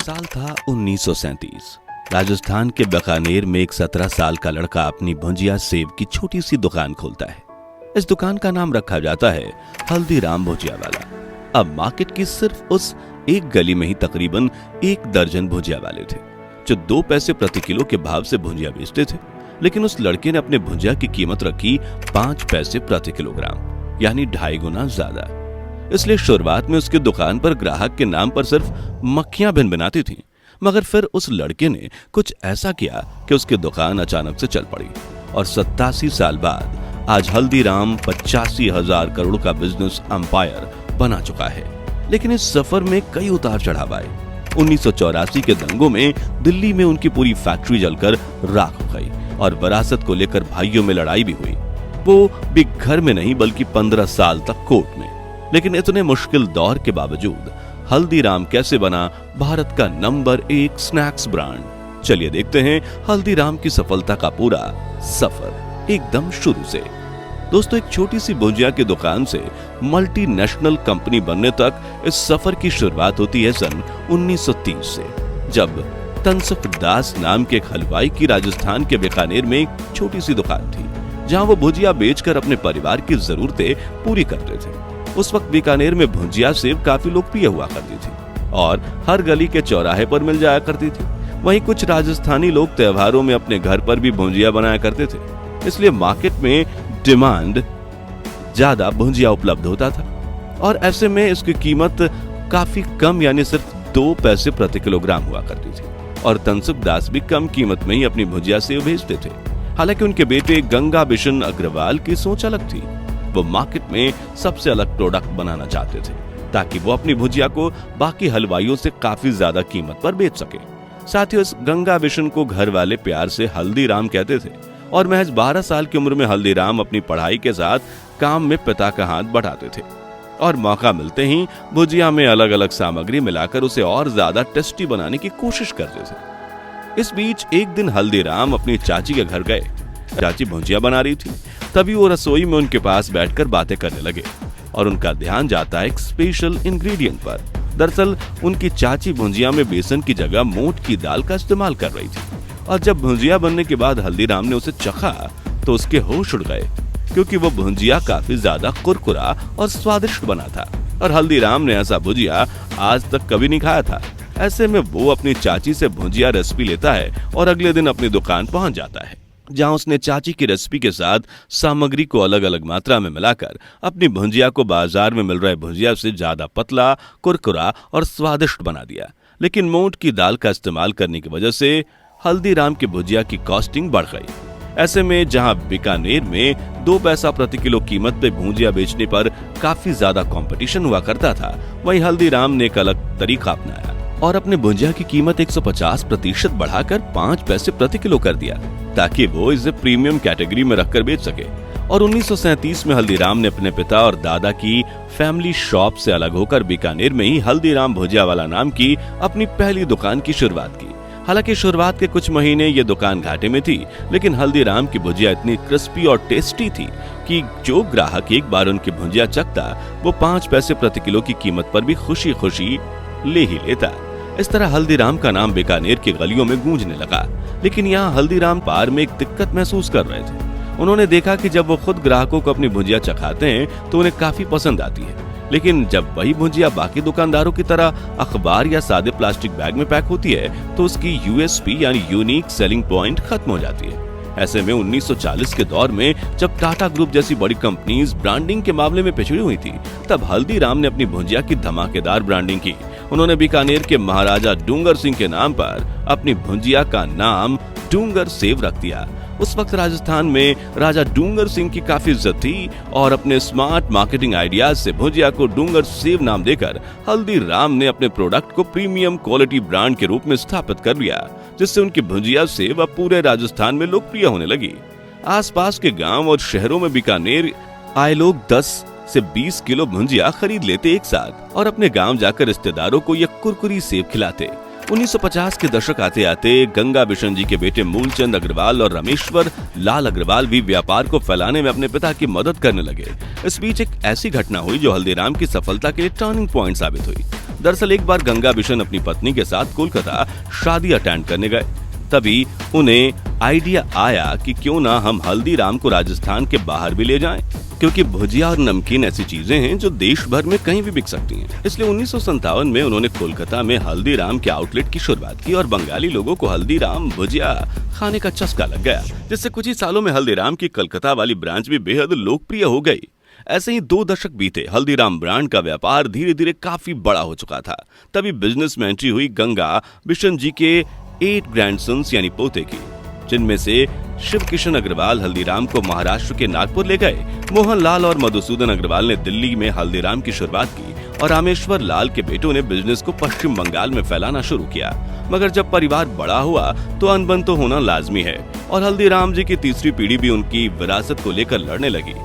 साल था 1937। राजस्थान के बीकानेर में एक 17 साल का लड़का अपनी भुंजिया सेव की छोटी सी दुकान खोलता है। इस दुकान का नाम रखा जाता है हल्दीराम भुजिया वाला। अब मार्केट की सिर्फ उस एक गली में ही तकरीबन 1 दर्जन भुजिया वाले थे जो 2 पैसे प्रति किलो के भाव से भुजिया बेचते थे। लेकिन उस लड़के ने अपने भुजिया की कीमत रखी 5 पैसे प्रति किलोग्राम, यानी 2.5 गुना ज्यादा। इसलिए शुरुआत में उसकी दुकान पर ग्राहक के नाम पर सिर्फ मक्खियां भिनभिनाती थीं। मगर फिर उस लड़के ने कुछ ऐसा किया कि उसकी दुकान अचानक से चल पड़ी और 87 साल बाद आज हल्दीराम 85,000 करोड़ का बिजनेस एम्पायर बना चुका है। लेकिन इस सफर में कई उतार चढ़ाव आए। 1984 के दंगों में दिल्ली में उनकी पूरी फैक्ट्री जलकर राख हो गई और विरासत को लेकर भाइयों में लड़ाई भी हुई। वो भी घर में नहीं बल्कि 15 साल तक कोर्ट में। लेकिन इतने मुश्किल दौर के बावजूद हल्दीराम कैसे बना भारत का नंबर 1 स्नैक्स ब्रांड। चलिए देखते हैं हल्दीराम की सफलता का पूरा सफर एकदम शुरू से। दोस्तों, एक छोटी सी भुजिया की दुकान से मल्टीनेशनल कंपनी बनने तक इस सफर की शुरुआत होती है सन 1930 से, जब तनसुख दास नाम के एक हलवाई की राजस्थान के बीकानेर में एक छोटी सी दुकान थी जहां वो भुजिया बेचकर अपने परिवार की जरूरतें पूरी करते थे। उस वक्त बीकानेर में भुजिया सेव काफी लोकप्रिय हुआ करती थी और हर गली के चौराहे पर मिल जाया करती थी। वहीं कुछ राजस्थानी लोग त्योहारों में अपने घर पर भी भुजिया बनाया करते थे, इसलिए मार्केट में डिमांड ज्यादा भुजिया उपलब्ध होता था और ऐसे में इसकी कीमत काफी कम यानी सिर्फ 2 पैसे प्रति किलोग्राम हुआ करती थी और तनसुख दास भी कम कीमत में ही अपनी भुजिया सेव भेजते थे। हालांकि उनके बेटे गंगा बिशन अग्रवाल की सोच अलग थी। वो मार्केट में सबसे अलग प्रोडक्ट बनाना चाहते थे ताकि वो अपनी भुजिया को बाकी हलवाइयों से काफी ज्यादा कीमत पर बेच सके। साथ ही उस गंगा बिशन को घर वाले प्यार से हल्दीराम कहते थे और महज 12 साल की उम्र में हल्दीराम अपनी पढ़ाई के साथ काम में पिता का हाथ बढ़ाते थे और मौका मिलते ही भुजिया में अलग अलग सामग्री मिलाकर उसे और ज्यादा टेस्टी बनाने की कोशिश करते थे। इस बीच एक दिन हल्दीराम अपनी चाची के घर गए। चाची भुजिया बना रही थी, तभी वो रसोई में उनके पास बैठकर बातें करने लगे और उनका ध्यान जाता है एक स्पेशल इंग्रेडिएंट पर। दरअसल उनकी चाची भुजिया में बेसन की जगह मोठ की दाल का इस्तेमाल कर रही थी और जब भुजिया बनने के बाद हल्दीराम ने उसे चखा तो उसके होश उड़ गए, क्योंकि वो भुजिया काफी ज्यादा कुरकुरा और स्वादिष्ट बना था और हल्दीराम ने ऐसा भुजिया आज तक कभी नहीं खाया था। ऐसे में वो अपनी चाची से भुजिया रेसिपी लेता है और अगले दिन अपनी दुकान पहुंच जाता है, जहां उसने चाची की रेसिपी के साथ सामग्री को अलग अलग मात्रा में मिलाकर अपनी भुजिया को बाजार में मिल रहे भुजिया से ज्यादा पतला, कुरकुरा और स्वादिष्ट बना दिया। लेकिन मोठ की दाल का इस्तेमाल करने की वजह से हल्दीराम की भुजिया की कॉस्टिंग बढ़ गई। ऐसे में जहां बीकानेर में 2 पैसा प्रति किलो कीमत पे भुजिया बेचने पर काफी ज्यादा कंपटीशन हुआ करता था, वहीं हल्दीराम ने एक अलग तरीका अपनाया और अपने भुजिया की कीमत 150% बढ़ाकर 5 पैसे प्रति किलो कर दिया ताकि वो इसे प्रीमियम कैटेगरी में रखकर बेच सके। और 1937 में हल्दीराम ने अपने पिता और दादा की फैमिली शॉप से अलग होकर बीकानेर में ही हल्दीराम भुजिया वाला नाम की अपनी पहली दुकान की शुरुआत की। हालांकि शुरुआत के कुछ महीने ये दुकान घाटे में थी, लेकिन हल्दीराम की भुजिया इतनी क्रिस्पी और टेस्टी थी कि जो ग्राहक एक बार उनकी भुजिया चखता वो 5 पैसे प्रति किलो की कीमत पर भी खुशी खुशी ले ही लेता। इस तरह हल्दीराम का नाम बीकानेर की गलियों में गूंजने लगा। लेकिन यहाँ हल्दीराम पार में एक दिक्कत महसूस कर रहे थे। उन्होंने देखा कि जब वो खुद ग्राहकों को अपनी भुजिया चखाते हैं तो उन्हें काफी पसंद आती है, लेकिन जब वही भुजिया बाकी दुकानदारों की तरह अखबार या सादे प्लास्टिक बैग में पैक होती है तो उसकी यूएसपी यानी यूनिक सेलिंग पॉइंट खत्म हो जाती है। ऐसे में 1940 के दौर में जब टाटा ग्रुप जैसी बड़ी कंपनीज ब्रांडिंग के मामले में पिछड़ी हुई थी, तब हल्दीराम ने अपनी भुजिया की धमाकेदार ब्रांडिंग की। उन्होंने बीकानेर के महाराजा डूंगर सिंह के नाम पर अपनी भुजिया का नाम डूंगर सेव रख दिया। उस वक्त राजस्थान में राजा डूंगर सिंह की काफी इज्जत थी और अपने स्मार्ट मार्केटिंग आइडियाज से भुजिया को डूंगर सेव नाम देकर हल्दीराम ने अपने प्रोडक्ट को प्रीमियम क्वालिटी ब्रांड के रूप में स्थापित कर लिया, जिससे उनकी भुजिया सेव अब पूरे राजस्थान में लोकप्रिय होने लगी। आसपास के गांव और शहरों में बीकानेर आए लोग 10 से 20 किलो भुजिया खरीद लेते एक साथ और अपने गांव जाकर रिश्तेदारों को यह कुरकुरी सेव खिलाते। 1950 के दशक आते आते गंगा बिशन जी के बेटे मूलचंद अग्रवाल और रामेश्वर लाल अग्रवाल भी व्यापार को फैलाने में अपने पिता की मदद करने लगे। इस बीच एक ऐसी घटना हुई जो हल्दीराम की सफलता के लिए टर्निंग पॉइंट साबित हुई। दरअसल एक बार गंगा बिशन अपनी पत्नी के साथ कोलकाता शादी अटेंड करने गए। तभी उन्हें आइडिया आया कि क्यों ना हम हल्दीराम को राजस्थान के बाहर भी ले जाएं, क्योंकि भुजिया और नमकीन ऐसी चीजें हैं जो देश भर में कहीं भी बिक सकती हैं। इसलिए 1957 में उन्होंने कोलकाता में हल्दीराम के आउटलेट की शुरुआत की और बंगाली लोगों को हल्दीराम भुजिया खाने का चस्का लग गया, जिससे कुछ ही सालों में हल्दीराम की कलकत्ता वाली ब्रांच भी बेहद लोकप्रिय हो गई। ऐसे ही 2 दशक बीते, हल्दीराम ब्रांड का व्यापार धीरे धीरे काफी बड़ा हो चुका था। तभी बिजनेस में एंट्री हुई गंगा बिशन जी के 8 ग्रैंडसन्स यानी पोते की, जिनमें से शिव किशन अग्रवाल हल्दीराम को महाराष्ट्र के नागपुर ले गए। मोहनलाल और मधुसूदन अग्रवाल ने दिल्ली में हल्दीराम की शुरुआत की और रामेश्वर लाल के बेटों ने बिजनेस को पश्चिम बंगाल में फैलाना शुरू किया। मगर जब परिवार बड़ा हुआ तो अनबन तो होना लाजमी है और हल्दीराम जी की तीसरी पीढ़ी भी उनकी विरासत को लेकर लड़ने लगी।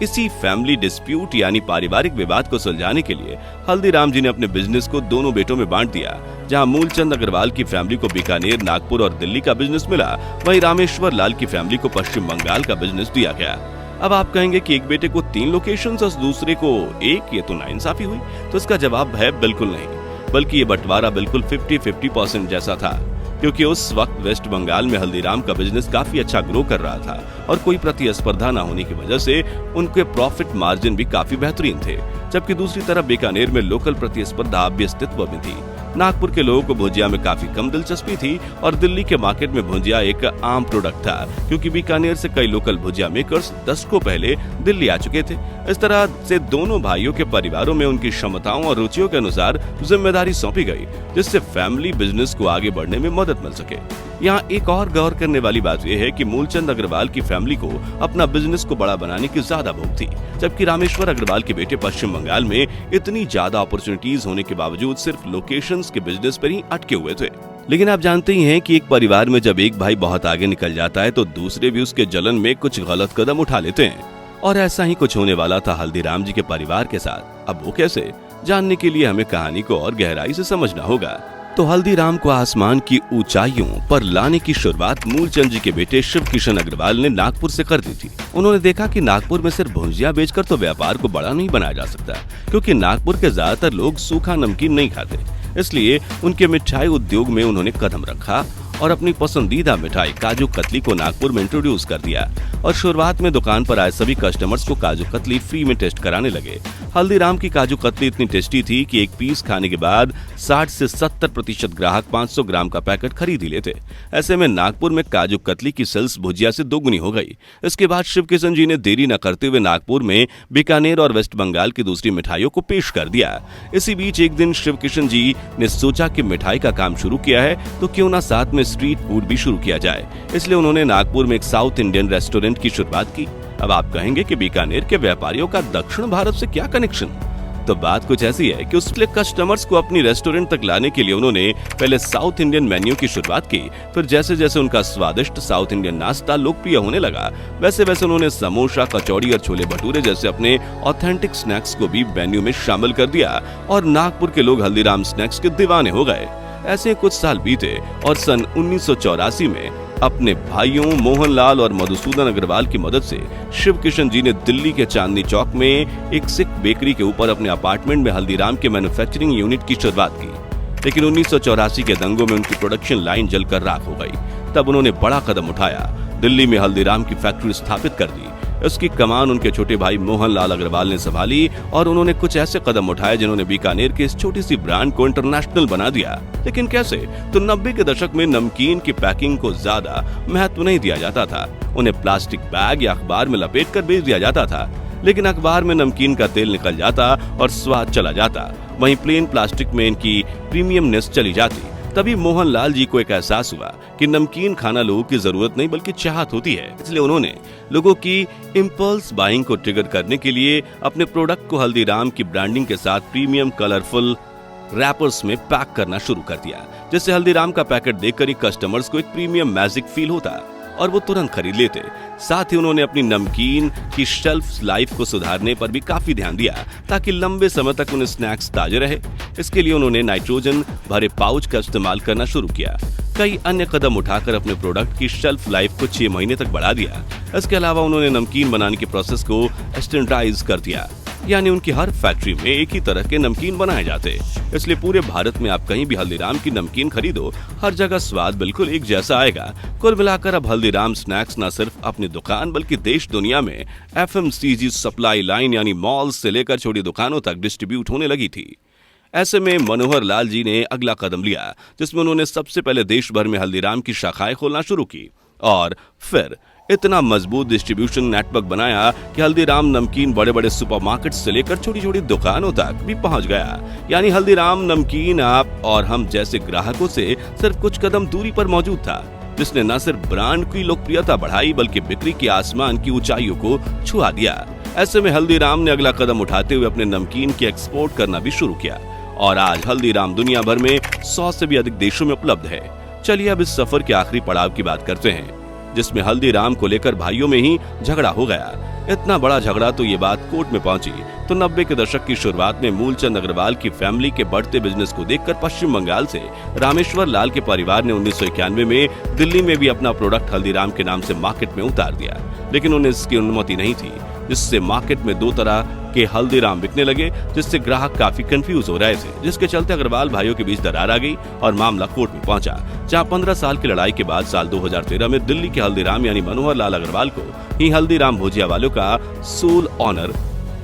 इसी फैमिली डिस्प्यूट यानी पारिवारिक विवाद को सुलझाने के लिए हल्दीराम जी ने अपने बिजनेस को दोनों बेटों में बांट दिया। जहां मूलचंद अग्रवाल की फैमिली को बीकानेर, नागपुर और दिल्ली का बिजनेस मिला, वहीं रामेश्वर लाल की फैमिली को पश्चिम बंगाल का बिजनेस दिया गया। अब आप कहेंगे कि एक बेटे को 3 लोकेशंस और दूसरे को 1, ये तो नाइंसाफी हुई। तो इसका जवाब है बिल्कुल नहीं, बल्कि ये बंटवारा बिल्कुल 50-50% जैसा था, क्योंकि उस वक्त वेस्ट बंगाल में हल्दीराम का बिजनेस काफी अच्छा ग्रो कर रहा था और कोई प्रतिस्पर्धा न होने की वजह से उनके प्रॉफिट मार्जिन भी काफी बेहतरीन थे। जबकि दूसरी तरफ बीकानेर में लोकल प्रतिस्पर्धा अब भी अस्तित्व में थी। नागपुर के लोगों को भुजिया में काफी कम दिलचस्पी थी और दिल्ली के मार्केट में भुजिया एक आम प्रोडक्ट था, क्योंकि बीकानेर से कई लोकल भुजिया मेकर्स दशकों पहले दिल्ली आ चुके थे। इस तरह से दोनों भाइयों के परिवारों में उनकी क्षमताओं और रुचियों के अनुसार जिम्मेदारी सौंपी गई, जिससे फैमिली बिजनेस को आगे बढ़ने में मदद मिल सके। यहाँ एक और गौर करने वाली बात यह है कि मूलचंद अग्रवाल की फैमिली को अपना बिजनेस को बड़ा बनाने की ज्यादा भूख थी, जबकि रामेश्वर अग्रवाल के बेटे पश्चिम बंगाल में इतनी ज्यादा अपॉर्चुनिटीज होने के बावजूद सिर्फ लोकेशंस के बिजनेस पर ही अटके हुए थे। लेकिन आप जानते ही हैं कि एक परिवार में जब एक भाई बहुत आगे निकल जाता है तो दूसरे भी उसके जलन में कुछ गलत कदम उठा लेते हैं, और ऐसा ही कुछ होने वाला था हल्दीराम जी के परिवार के साथ। अब वो कैसे, जानने के लिए हमें कहानी को और गहराई से समझना होगा। तो हल्दीराम को आसमान की ऊंचाइयों पर लाने की शुरुआत मूलचंद जी के बेटे शिव किशन अग्रवाल ने नागपुर से कर दी थी। उन्होंने देखा कि नागपुर में सिर्फ भुजिया बेचकर तो व्यापार को बड़ा नहीं बनाया जा सकता, क्योंकि नागपुर के ज्यादातर लोग सूखा नमकीन नहीं खाते। इसलिए उनके मिठाई उद्योग में उन्होंने कदम रखा और अपनी पसंदीदा मिठाई काजू कतली को नागपुर में इंट्रोड्यूस कर दिया और शुरुआत में दुकान पर आए सभी कस्टमर्स को काजू कतली फ्री में टेस्ट कराने लगे। हल्दीराम की काजू कतली इतनी टेस्टी थी कि एक पीस खाने के बाद 60 से 70% ग्राहक 500 ग्राम का पैकेट खरीद ही लेते। ऐसे में नागपुर में काजू कतली की सेल्स भुजिया से दोगुनी हो गई। इसके बाद शिव किशन जी ने देरी न करते हुए नागपुर में बीकानेर और वेस्ट बंगाल की दूसरी मिठाइयों को पेश कर दिया। इसी बीच एक दिन शिव किशन जी ने सोचा कि मिठाई का काम शुरू किया है तो क्यों ना साथ में स्ट्रीट फूड भी शुरू किया जाए। इसलिए उन्होंने नागपुर में एक साउथ इंडियन रेस्टोरेंट की शुरुआत की। अब आप कहेंगे कि बीकानेर के व्यापारियों का दक्षिण भारत से क्या कनेक्शन? तो बात कुछ ऐसी है कि उसके कस्टमर्स को अपनी रेस्टोरेंट तक लाने के लिए उन्होंने पहले साउथ इंडियन मेन्यू की शुरुआत की। फिर जैसे जैसे उनका स्वादिष्ट साउथ इंडियन नाश्ता लोकप्रिय होने लगा, वैसे वैसे उन्होंने समोसा, कचौड़ी और छोले भटूरे जैसे अपने ऑथेंटिक स्नैक्स को भी मेन्यू में शामिल कर दिया और नागपुर के लोग हल्दीराम स्नैक्स के दीवाने हो गए। ऐसे कुछ साल बीते और सन 1984 में अपने भाइयों मोहनलाल और मधुसूदन अग्रवाल की मदद से शिव किशन जी ने दिल्ली के चांदनी चौक में एक सिख बेकरी के ऊपर अपने अपार्टमेंट में हल्दीराम के मैन्युफैक्चरिंग यूनिट की शुरुआत की। लेकिन 1984 के दंगों में उनकी प्रोडक्शन लाइन जलकर राख हो गई। तब उन्होंने बड़ा कदम उठाया, दिल्ली में हल्दीराम की फैक्ट्री स्थापित कर दी। इसकी कमान उनके छोटे भाई मोहनलाल अग्रवाल ने संभाली और उन्होंने कुछ ऐसे कदम उठाए जिन्होंने बीकानेर के इस छोटी सी ब्रांड को इंटरनेशनल बना दिया। लेकिन कैसे? तो 90 के दशक में नमकीन की पैकिंग को ज्यादा महत्व नहीं दिया जाता था। उन्हें प्लास्टिक बैग या अखबार में लपेट कर बेच दिया जाता था। लेकिन अखबार में नमकीन का तेल निकल जाता और स्वाद चला जाता, वहीं प्लेन प्लास्टिक में इनकी प्रीमियमनेस चली जाती। तभी मोहनलाल जी को एक एहसास हुआ कि नमकीन खाना लोगों की जरूरत नहीं बल्कि चाहत होती है। इसलिए उन्होंने लोगों की इंपल्स बाइंग को ट्रिगर करने के लिए अपने प्रोडक्ट को हल्दीराम की ब्रांडिंग के साथ प्रीमियम कलरफुल रैपर्स में पैक करना शुरू कर दिया, जिससे हल्दीराम का पैकेट देखकर ही कस्टमर्स को एक प्रीमियम मैजिक फील होता। और वो तुरंत खरीद लेते। साथ ही उन्होंने अपनी नमकीन की शेल्फ लाइफ को सुधारने पर भी काफी ध्यान दिया ताकि लंबे समय तक उन्हें स्नैक्स ताजे रहे। इसके लिए उन्होंने नाइट्रोजन भरे पाउच का इस्तेमाल करना शुरू किया। कई अन्य कदम उठाकर अपने प्रोडक्ट की शेल्फ लाइफ को 6 महीने तक बढ़ा दिया। इसके अलावा उन्होंने नमकीन बनाने की प्रोसेस को स्टैंडर्डाइज कर दिया, यानी उनकी हर फैक्ट्री में एक ही तरह के नमकीन बनाए जाते। इसलिए पूरे भारत में आप कहीं भी हल्दीराम की नमकीन खरीदो, हर जगह स्वाद बिल्कुल एक जैसा आएगा। कुल मिलाकर अब हल्दीराम स्नैक्स न सिर्फ अपनी दुकान बल्कि देश दुनिया में FMCG सप्लाई लाइन यानी मॉल से लेकर छोटी दुकानों तक डिस्ट्रीब्यूट होने लगी थी। ऐसे में मनोहर लाल जी ने अगला कदम लिया, जिसमें उन्होंने सबसे पहले देश भर में हल्दीराम की शाखाएं खोलना शुरू की और फिर इतना मजबूत डिस्ट्रीब्यूशन नेटवर्क बनाया कि हल्दीराम नमकीन बड़े बड़े सुपरमार्केट से लेकर छोटी छोटी दुकानों तक भी पहुंच गया। यानी हल्दीराम नमकीन आप और हम जैसे ग्राहकों से सिर्फ कुछ कदम दूरी पर मौजूद था, जिसने न सिर्फ ब्रांड की लोकप्रियता बढ़ाई बल्कि बिक्री के आसमान की ऊंचाइयों को छुआ दिया। ऐसे में हल्दीराम ने अगला कदम उठाते हुए अपने नमकीन की एक्सपोर्ट करना भी शुरू किया और आज हल्दीराम दुनिया भर में 100 से भी अधिक देशों में उपलब्ध है। चलिए अब इस सफर के आखिरी पड़ाव की बात करते हैं, जिसमें हल्दीराम को लेकर भाइयों में ही झगड़ा हो गया। इतना बड़ा झगड़ा तो ये बात कोर्ट में पहुंची तो 90 के दशक की शुरुआत में मूलचंद अग्रवाल की फैमिली के बढ़ते बिजनेस को देखकर पश्चिम बंगाल से रामेश्वर लाल के परिवार ने 1991 में दिल्ली में भी अपना प्रोडक्ट हल्दीराम के नाम से मार्केट में उतार दिया। लेकिन उन्हें इसकी अनुमति नहीं थी, जिससे मार्केट में 2 तरह के हल्दीराम बिकने लगे, जिससे ग्राहक काफी कंफ्यूज हो रहे थे, जिसके चलते अग्रवाल भाइयों के बीच दरार आ गई और मामला कोर्ट में पहुंचा, जहां 15 साल की लड़ाई के बाद साल 2013 में दिल्ली के हल्दीराम यानी मनोहर लाल अग्रवाल को ही हल्दीराम भुजिया वालों का सोल ऑनर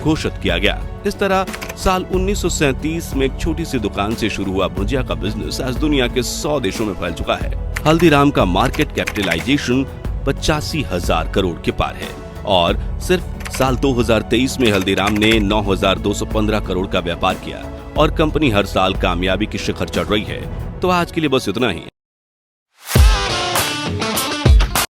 घोषित किया गया। इस तरह साल 1937 में एक छोटी सी दुकान से शुरू हुआ भुजिया का बिजनेस आज दुनिया के 100 देशों में फैल चुका है। हल्दीराम का मार्केट कैपिटलाइजेशन 85,000 करोड़ के पार है और सिर्फ साल 2023 में हल्दीराम ने 9,215 करोड़ का व्यापार किया और कंपनी हर साल कामयाबी की शिखर चढ़ रही है। तो आज के लिए बस इतना ही।